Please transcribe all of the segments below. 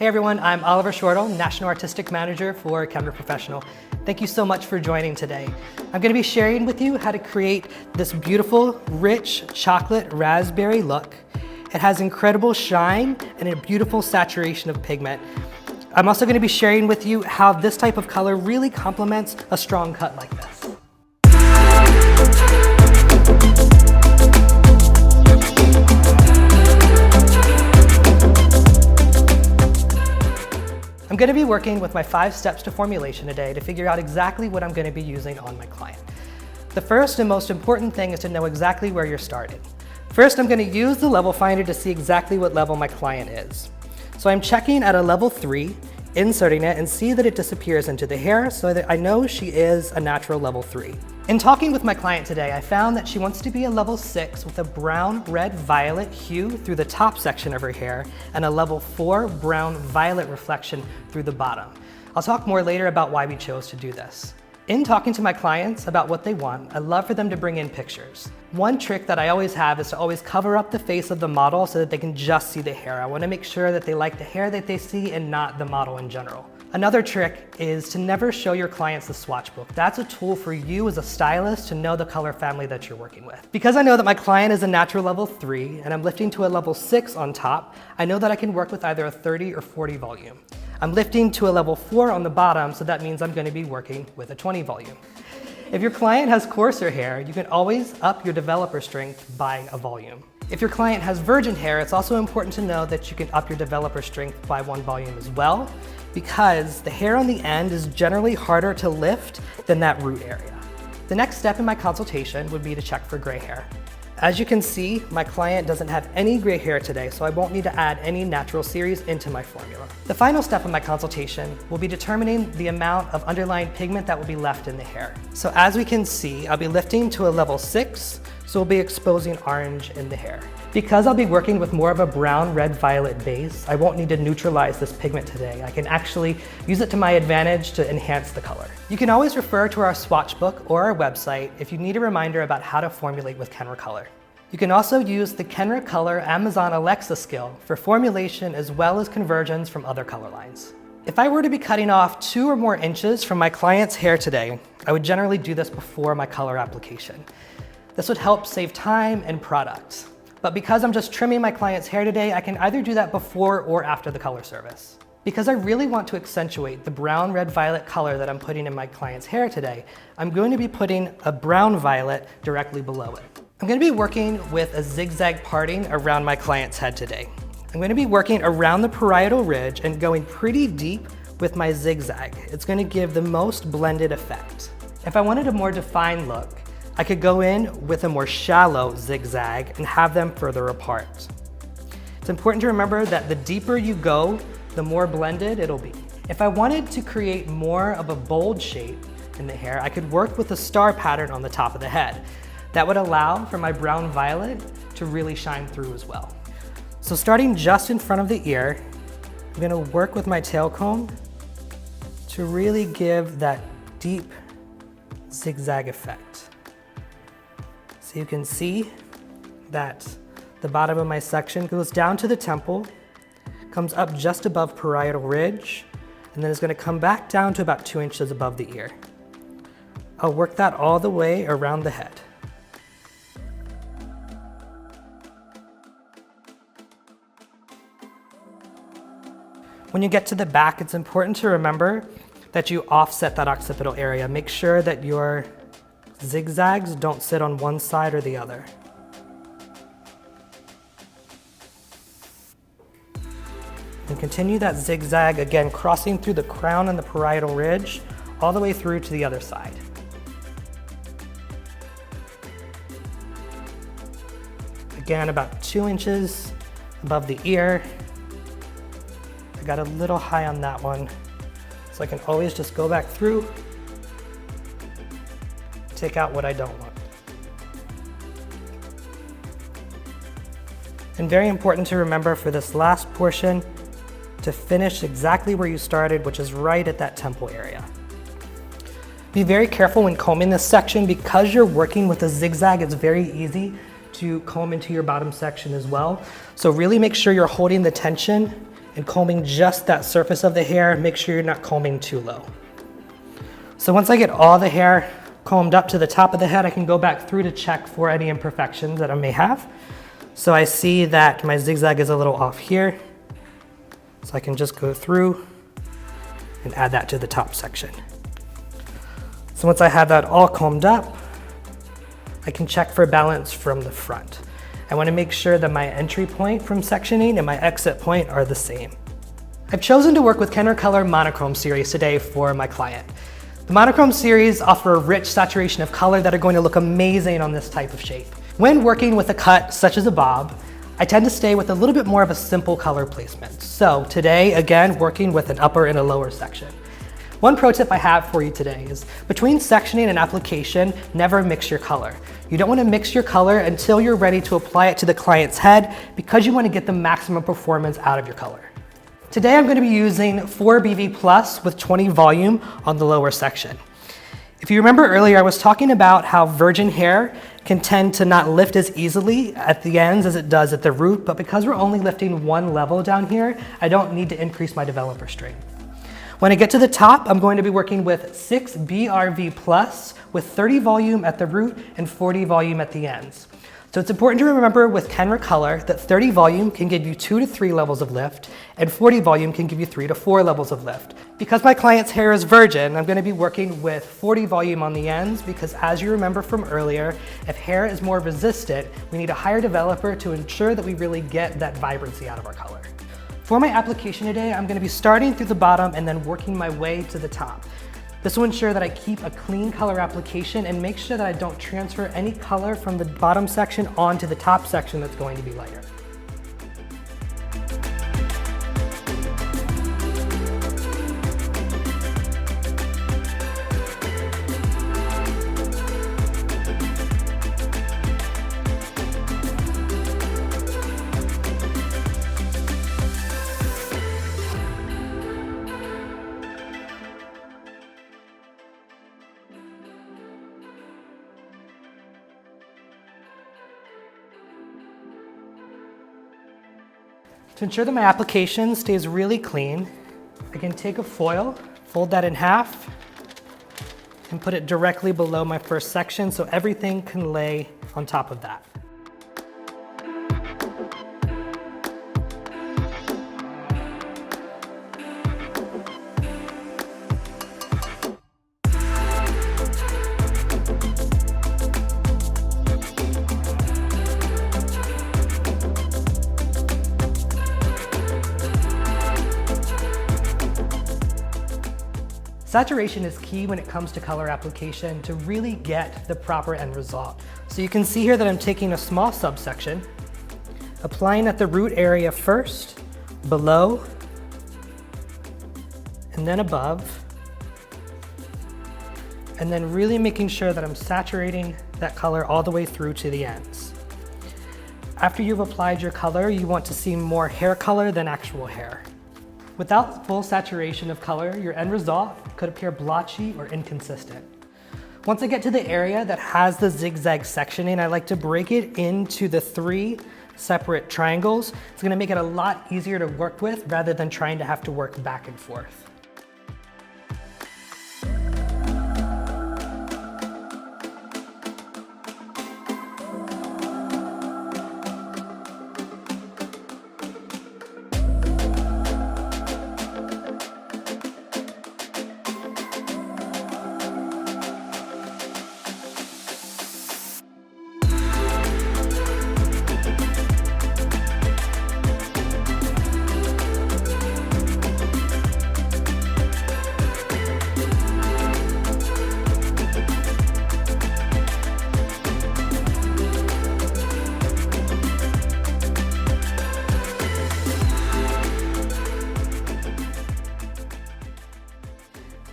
Hey everyone, I'm Oliver Shortle, National Artistic Manager for Kenra Professional. Thank you so much for joining today. I'm going to be sharing with you how to create this beautiful, rich chocolate raspberry look. It has incredible shine and a beautiful saturation of pigment. I'm also going to be sharing with you how this type of color really complements a strong cut like this. I'm going to be working with my 5 steps to formulation today to figure out exactly what I'm going to be using on my client. The first and most important thing is to know exactly where you're starting. First, I'm going to use the level finder to see exactly what level my client is. So I'm checking at a level 3, inserting it, and see that it disappears into the hair so that I know she is a natural level 3. In talking with my client today, I found that she wants to be a level 6 with a brown, red, violet hue through the top section of her hair and a level 4 brown, violet reflection through the bottom. I'll talk more later about why we chose to do this. In talking to my clients about what they want, I love for them to bring in pictures. One trick that I always have is to always cover up the face of the model so that they can just see the hair. I want to make sure that they like the hair that they see and not the model in general. Another trick is to never show your clients the swatch book. That's a tool for you as a stylist to know the color family that you're working with. Because I know that my client is a natural level 3 and I'm lifting to a level 6 on top, I know that I can work with either a 30 or 40 volume. I'm lifting to a level 4 on the bottom, so that means I'm going to be working with a 20 volume. If your client has coarser hair, you can always up your developer strength by a volume. If your client has virgin hair, it's also important to know that you can up your developer strength by 1 volume as well, because the hair on the end is generally harder to lift than that root area. The next step in my consultation would be to check for gray hair. As you can see, my client doesn't have any gray hair today, so I won't need to add any natural series into my formula. The final step of my consultation will be determining the amount of underlying pigment that will be left in the hair. So as we can see, I'll be lifting to a level 6, so we'll be exposing orange in the hair. Because I'll be working with more of a brown, red, violet base, I won't need to neutralize this pigment today. I can actually use it to my advantage to enhance the color. You can always refer to our swatch book or our website if you need a reminder about how to formulate with Kenra Color. You can also use the Kenra Color Amazon Alexa skill for formulation as well as conversions from other color lines. If I were to be cutting off 2 or more inches from my client's hair today, I would generally do this before my color application. This would help save time and product. But because I'm just trimming my client's hair today, I can either do that before or after the color service. Because I really want to accentuate the brown, red, violet color that I'm putting in my client's hair today, I'm going to be putting a brown violet directly below it. I'm going to be working with a zigzag parting around my client's head today. I'm going to be working around the parietal ridge and going pretty deep with my zigzag. It's going to give the most blended effect. If I wanted a more defined look, I could go in with a more shallow zigzag and have them further apart. It's important to remember that the deeper you go, the more blended it'll be. If I wanted to create more of a bold shape in the hair, I could work with a star pattern on the top of the head. That would allow for my brown violet to really shine through as well. So starting just in front of the ear, I'm gonna work with my tail comb to really give that deep zigzag effect. So you can see that the bottom of my section goes down to the temple, comes up just above parietal ridge, and then it's going to come back down to about 2 inches above the ear. I'll work that all the way around the head. When you get to the back, it's important to remember that you offset that occipital area. Make sure that your zigzags don't sit on one side or the other. And continue that zigzag, again, crossing through the crown and the parietal ridge, all the way through to the other side. Again, about 2 inches above the ear. I got a little high on that one, so I can always just go back through, take out what I don't want. And very important to remember for this last portion to finish exactly where you started, which is right at that temple area. Be very careful when combing this section. Because you're working with a zigzag, it's very easy to comb into your bottom section as well. So really make sure you're holding the tension and combing just that surface of the hair. Make sure you're not combing too low. So once I get all the hair combed up to the top of the head, I can go back through to check for any imperfections that I may have. So I see that my zigzag is a little off here. So I can just go through and add that to the top section. So once I have that all combed up, I can check for balance from the front. I want to make sure that my entry point from sectioning and my exit point are the same. I've chosen to work with Kenra Color Monochrome series today for my client. The monochrome series offer a rich saturation of color that are going to look amazing on this type of shape. When working with a cut such as a bob, I tend to stay with a little bit more of a simple color placement. So today, again, working with an upper and a lower section. One pro tip I have for you today is between sectioning and application, never mix your color. You don't want to mix your color until you're ready to apply it to the client's head because you want to get the maximum performance out of your color. Today I'm going to be using 4BV Plus with 20 volume on the lower section. If you remember earlier, I was talking about how virgin hair can tend to not lift as easily at the ends as it does at the root, but because we're only lifting one level down here, I don't need to increase my developer strength. When I get to the top, I'm going to be working with 6 BRV Plus with 30 volume at the root and 40 volume at the ends. So it's important to remember with Kenra Color that 30 volume can give you 2 to 3 levels of lift and 40 volume can give you 3 to 4 levels of lift. Because my client's hair is virgin, I'm going to be working with 40 volume on the ends because as you remember from earlier, if hair is more resistant, we need a higher developer to ensure that we really get that vibrancy out of our color. For my application today, I'm going to be starting through the bottom and then working my way to the top. This will ensure that I keep a clean color application and make sure that I don't transfer any color from the bottom section onto the top section that's going to be lighter. To ensure that my application stays really clean, I can take a foil, fold that in half, and put it directly below my first section so everything can lay on top of that. Saturation is key when it comes to color application to really get the proper end result. So you can see here that I'm taking a small subsection, applying at the root area first, below, and then above, and then really making sure that I'm saturating that color all the way through to the ends. After you've applied your color, you want to see more hair color than actual hair. Without full saturation of color, your end result could appear blotchy or inconsistent. Once I get to the area that has the zigzag sectioning, I like to break it into the 3 separate triangles. It's going to make it a lot easier to work with rather than trying to have to work back and forth.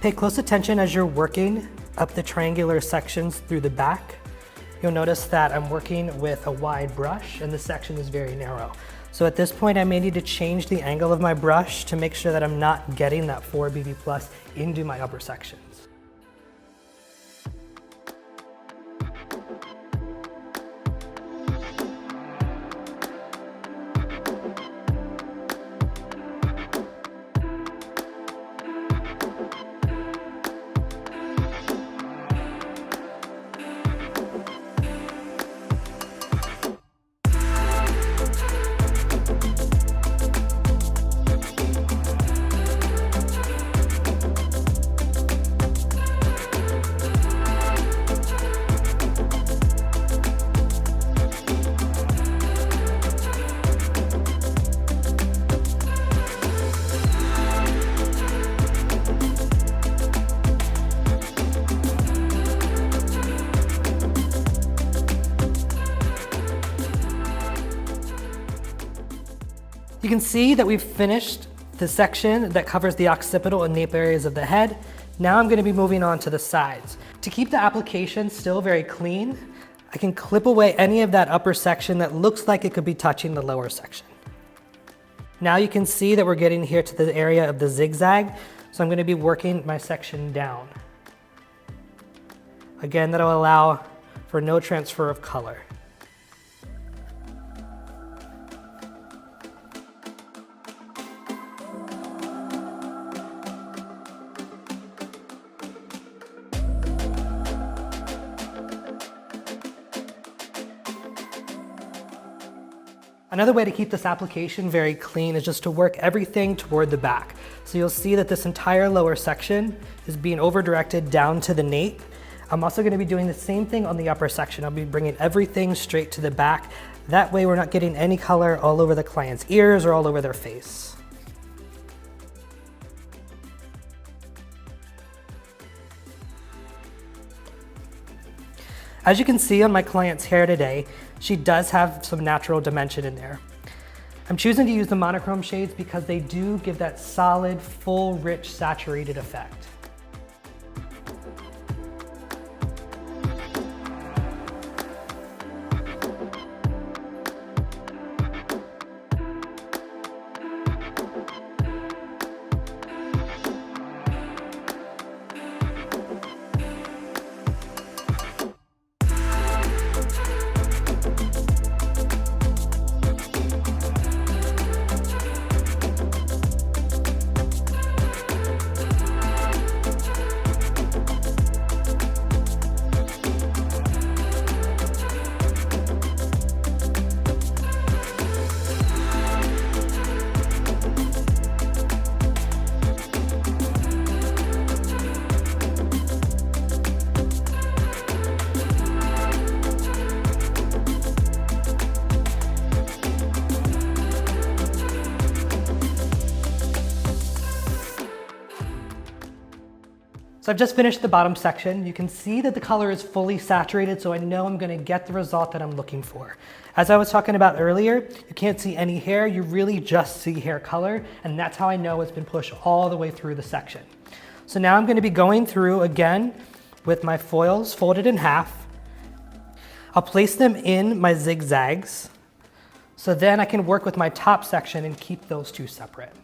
Pay close attention as you're working up the triangular sections through the back. You'll notice that I'm working with a wide brush and the section is very narrow. So at this point I may need to change the angle of my brush to make sure that I'm not getting that 4BV Plus into my upper sections. You can see that we've finished the section that covers the occipital and nape areas of the head. Now I'm going to be moving on to the sides. To keep the application still very clean, I can clip away any of that upper section that looks like it could be touching the lower section. Now you can see that we're getting here to the area of the zigzag, so I'm going to be working my section down. Again, that'll allow for no transfer of color. Another way to keep this application very clean is just to work everything toward the back. So you'll see that this entire lower section is being over-directed down to the nape. I'm also going to be doing the same thing on the upper section. I'll be bringing everything straight to the back. That way we're not getting any color all over the client's ears or all over their face. As you can see on my client's hair today, she does have some natural dimension in there. I'm choosing to use the monochrome shades because they do give that solid, full, rich, saturated effect. So I've just finished the bottom section. You can see that the color is fully saturated, so I know I'm going to get the result that I'm looking for. As I was talking about earlier, you can't see any hair, you really just see hair color, and that's how I know it's been pushed all the way through the section. So now I'm going to be going through again with my foils folded in half. I'll place them in my zigzags, so then I can work with my top section and keep those two separate.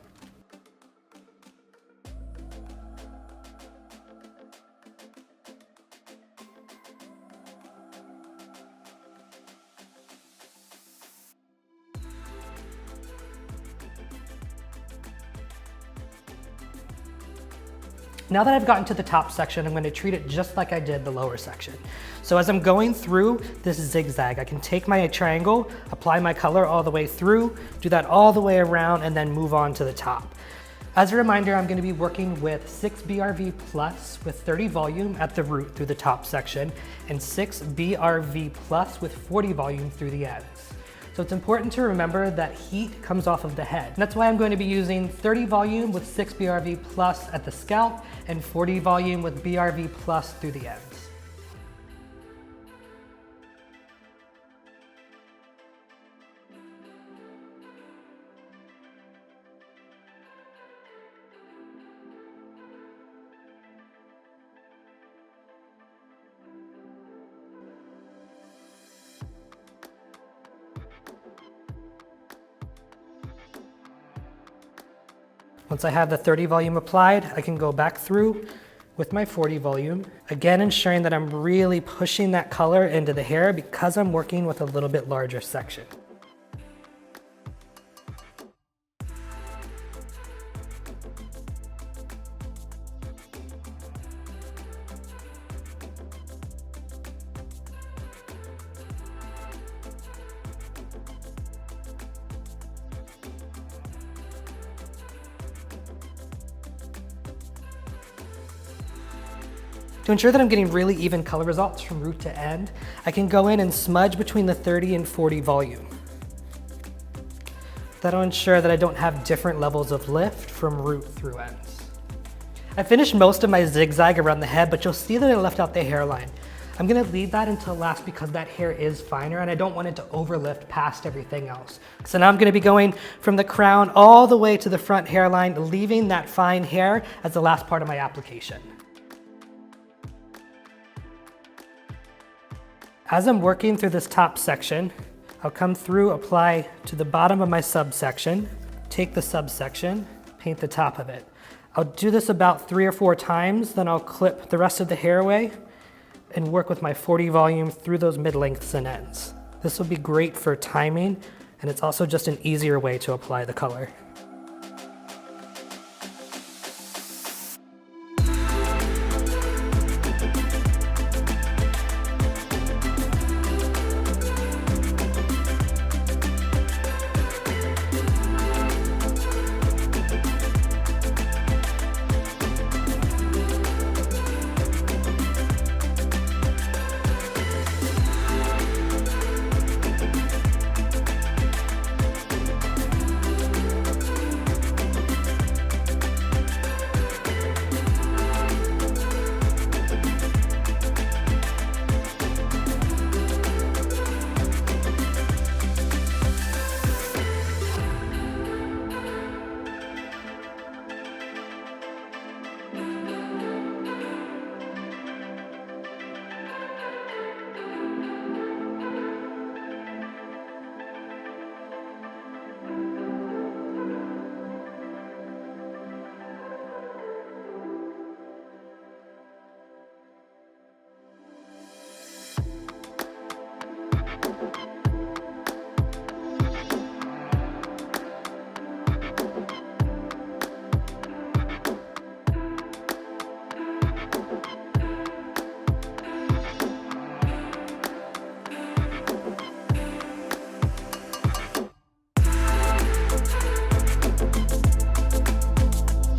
Now that I've gotten to the top section, I'm going to treat it just like I did the lower section. So as I'm going through this zigzag, I can take my triangle, apply my color all the way through, do that all the way around, and then move on to the top. As a reminder, I'm going to be working with 6 BRV plus with 30 volume at the root through the top section, and 6 BRV plus with 40 volume through the ends. So it's important to remember that heat comes off of the head. And that's why I'm going to be using 30 volume with 6 BRV plus at the scalp and 40 volume with BRV plus through the ends. Once I have the 30 volume applied, I can go back through with my 40 volume, again ensuring that I'm really pushing that color into the hair because I'm working with a little bit larger section. To ensure that I'm getting really even color results from root to end, I can go in and smudge between the 30 and 40 volume. That'll ensure that I don't have different levels of lift from root through ends. I finished most of my zigzag around the head, but you'll see that I left out the hairline. I'm gonna leave that until last because that hair is finer and I don't want it to overlift past everything else. So now I'm gonna be going from the crown all the way to the front hairline, leaving that fine hair as the last part of my application. As I'm working through this top section, I'll come through, apply to the bottom of my subsection, take the subsection, paint the top of it. I'll do this about 3 or 4 times, then I'll clip the rest of the hair away and work with my 40 volume through those mid-lengths and ends. This will be great for timing, and it's also just an easier way to apply the color.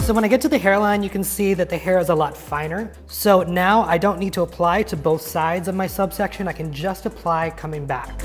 So when I get to the hairline, you can see that the hair is a lot finer. So now I don't need to apply to both sides of my subsection. I can just apply coming back.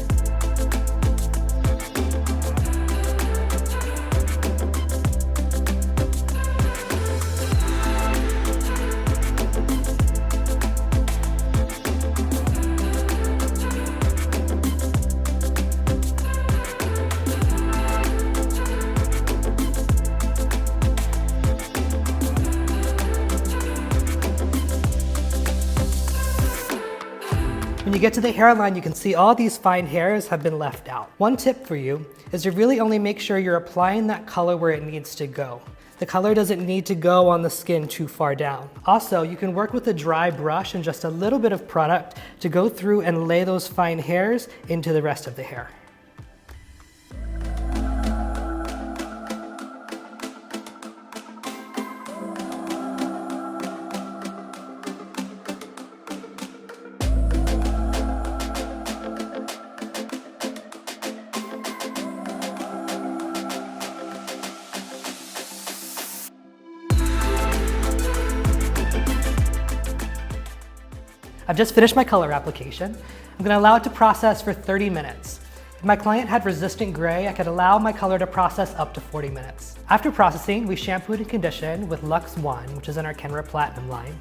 When you get to the hairline, you can see all these fine hairs have been left out. One tip for you is to really only make sure you're applying that color where it needs to go. The color doesn't need to go on the skin too far down. Also, you can work with a dry brush and just a little bit of product to go through and lay those fine hairs into the rest of the hair. I've just finished my color application. I'm gonna allow it to process for 30 minutes. If my client had resistant gray, I could allow my color to process up to 40 minutes. After processing, we shampooed and conditioned with Luxe One, which is in our Kenra Platinum line.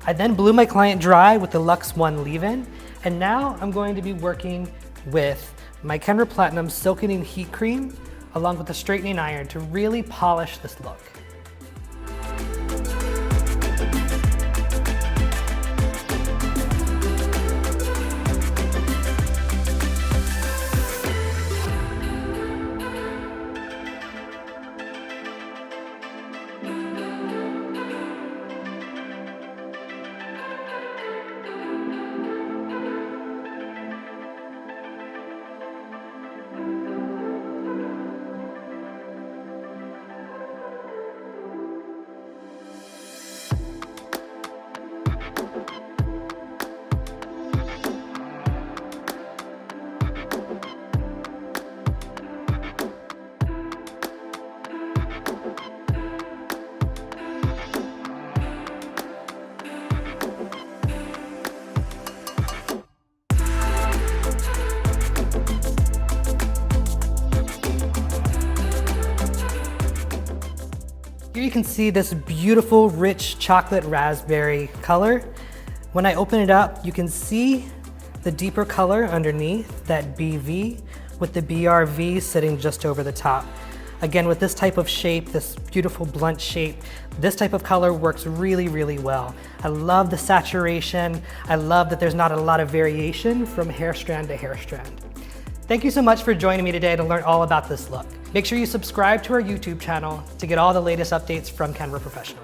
I then blew my client dry with the Luxe One leave-in, and now I'm going to be working with my Kenra Platinum Silkening Heat Cream along with the straightening iron to really polish this look. Here you can see this beautiful, rich chocolate raspberry color. When I open it up, you can see the deeper color underneath, that BV, with the BRV sitting just over the top. Again, with this type of shape, this beautiful blunt shape, this type of color works really, really well. I love the saturation. I love that there's not a lot of variation from hair strand to hair strand. Thank you so much for joining me today to learn all about this look. Make sure you subscribe to our YouTube channel to get all the latest updates from Kenra Professional.